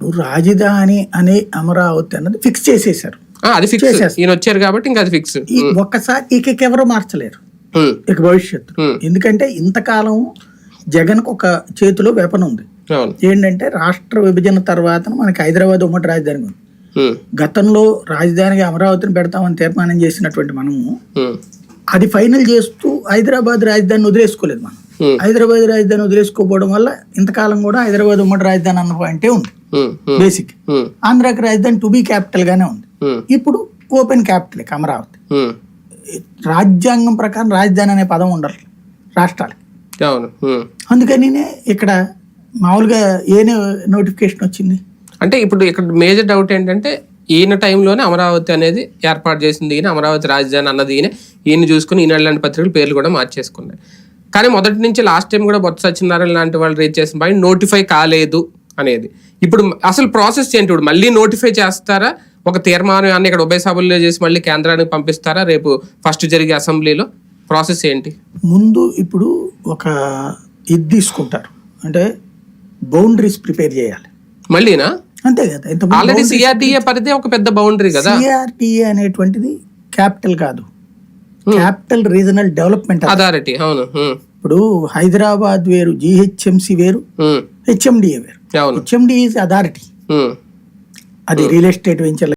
ఇప్పుడు రాజధాని అనే అమరావతి అన్నది ఫిక్స్ చేసేసారు. అది ఫిక్స్, ఈయన వచ్చారు కాబట్టి ఇంకా అది ఫిక్స్. ఒక్కసారి ఎవరు మార్చలేరు ఇక భవిష్యత్తు. ఎందుకంటే ఇంతకాలం జగన్ కు ఒక చేతిలో వెపన్ ఉంది. ఏంటంటే రాష్ట్ర విభజన తర్వాత మనకి హైదరాబాద్ ఉమ్మడి రాజధాని ఉంది. గతంలో రాజధానికి అమరావతిని పెడతామని తీర్మానం చేసినటువంటి మనము అది ఫైనల్ చేస్తూ హైదరాబాద్ రాజధానిని వదిలేసుకోలేదు. మనం హైదరాబాద్ రాజధాని వదిలేసుకోపోవడం వల్ల ఇంతకాలం కూడా హైదరాబాద్ ఉమ్మడి రాజధాని అన్న పాయింటే ఉంది. బేసిక్ ఆంధ్రాకి రాజధాని టు బి క్యాపిటల్ గానే ఉంది. ఇప్పుడు ఓపెన్ క్యాపిటల్ అమరావతి. రాజ్యాంగం ప్రకారం రాజధాని అనే పదం ఉండరు రాష్ట్రాలకి. అందుకని ఇక్కడ మామూలుగా ఏ నోటిఫికేషన్ వచ్చింది అంటే ఇప్పుడు ఇక్కడ మేజర్ డౌట్ ఏంటంటే ఈయన టైంలోనే అమరావతి అనేది ఏర్పాటు చేసింది ఈయన, అమరావతి రాజధాని అన్నది ఈయన చూసుకుని ఈనాడు లాంటి పత్రికలు పేర్లు కూడా మార్చేసుకున్నాయి. కానీ మొదటి నుంచి లాస్ట్ టైం కూడా బొత్స సత్యనారాయణ లాంటి వాళ్ళు రీచ్ చేసిన పాయింట్ నోటిఫై కాలేదు అనేది. ఇప్పుడు అసలు ప్రాసెస్ ఏంటి? ఇప్పుడు మళ్ళీ నోటిఫై చేస్తారా? ఒక తీర్మానం అన్ని ఇక్కడ ఉభయ సభల్లో చేసి మళ్ళీ కేంద్రానికి పంపిస్తారా రేపు ఫస్ట్ జరిగే అసెంబ్లీలో? ప్రాసెస్ ఏంటి? ముందు ఇప్పుడు ఒక ఇది తీసుకుంటారు, అంటే బౌండరీస్ ప్రిపేర్ చేయాలి మళ్ళీనా? అంతే కదా. ఆల్రెడీ సిఆర్టీఏ పరిధి ఒక పెద్ద బౌండరీ కదా. సిఆర్టీఏ అనేటువంటిది క్యాపిటల్ కాదు, క్యాపిటల్ రీజనల్ డెవలప్మెంట్ అథారిటీ. అవును. ఇప్పుడు హైదరాబాద్ వేరు, జిహెచ్ఎంసి వేరు, హెచ్ఎండిఏ వేరు. హెచ్ఎండిఏ ఇస్ అథారిటీ, అది రియల్ ఎస్టేట్ వెంచర్